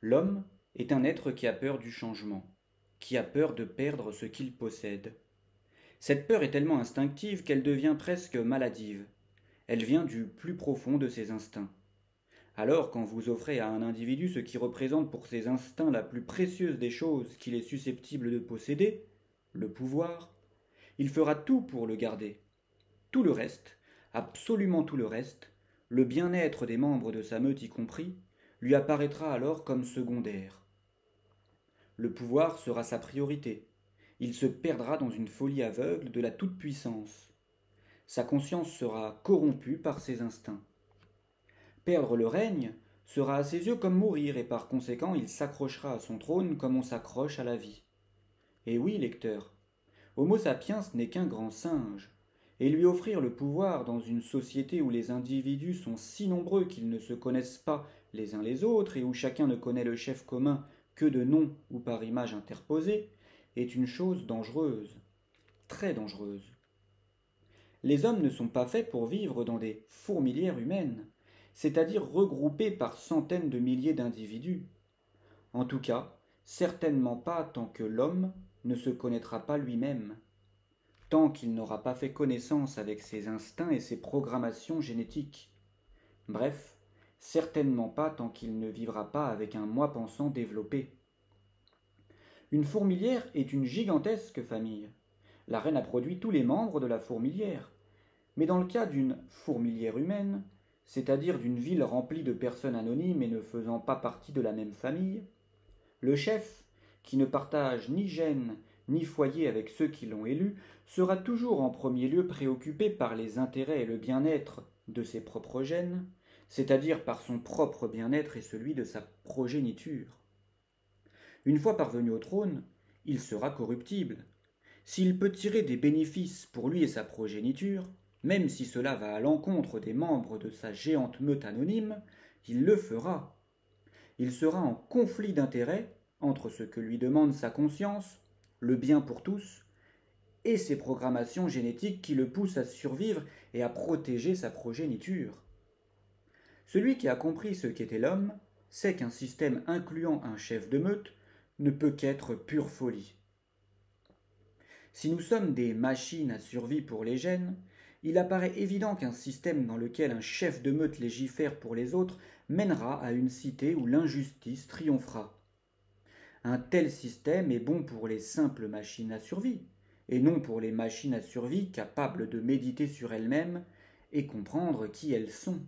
L'homme est un être qui a peur du changement, qui a peur de perdre ce qu'il possède. Cette peur est tellement instinctive qu'elle devient presque maladive. Elle vient du plus profond de ses instincts. Alors, quand vous offrez à un individu ce qui représente pour ses instincts la plus précieuse des choses qu'il est susceptible de posséder, le pouvoir, il fera tout pour le garder. Tout le reste, absolument tout le reste, le bien-être des membres de sa meute y compris, lui apparaîtra alors comme secondaire. Le pouvoir sera sa priorité. Il se perdra dans une folie aveugle de la toute-puissance. Sa conscience sera corrompue par ses instincts. Perdre le règne sera à ses yeux comme mourir, et par conséquent il s'accrochera à son trône comme on s'accroche à la vie. Et oui, lecteur, Homo sapiens n'est qu'un grand singe, et lui offrir le pouvoir dans une société où les individus sont si nombreux qu'ils ne se connaissent pas les uns les autres et où chacun ne connaît le chef commun que de nom ou par image interposée, est une chose dangereuse, très dangereuse. Les hommes ne sont pas faits pour vivre dans des fourmilières humaines, c'est-à-dire regroupés par centaines de milliers d'individus. En tout cas, certainement pas tant que l'homme ne se connaîtra pas lui-même, tant qu'il n'aura pas fait connaissance avec ses instincts et ses programmations génétiques. Bref, certainement pas tant qu'il ne vivra pas avec un moi pensant développé. Une fourmilière est une gigantesque famille. La reine a produit tous les membres de la fourmilière. Mais dans le cas d'une fourmilière humaine, c'est-à-dire d'une ville remplie de personnes anonymes et ne faisant pas partie de la même famille, le chef, qui ne partage ni gène ni foyer avec ceux qui l'ont élu, sera toujours en premier lieu préoccupé par les intérêts et le bien-être de ses propres gènes, c'est-à-dire par son propre bien-être et celui de sa progéniture. Une fois parvenu au trône, il sera corruptible. S'il peut tirer des bénéfices pour lui et sa progéniture, même si cela va à l'encontre des membres de sa géante meute anonyme, il le fera. Il sera en conflit d'intérêts entre ce que lui demande sa conscience, le bien pour tous, et ses programmations génétiques qui le poussent à survivre et à protéger sa progéniture. Celui qui a compris ce qu'était l'homme sait qu'un système incluant un chef de meute ne peut qu'être pure folie. Si nous sommes des machines à survie pour les gènes, il apparaît évident qu'un système dans lequel un chef de meute légifère pour les autres mènera à une cité où l'injustice triomphera. Un tel système est bon pour les simples machines à survie, et non pour les machines à survie capables de méditer sur elles-mêmes et comprendre qui elles sont.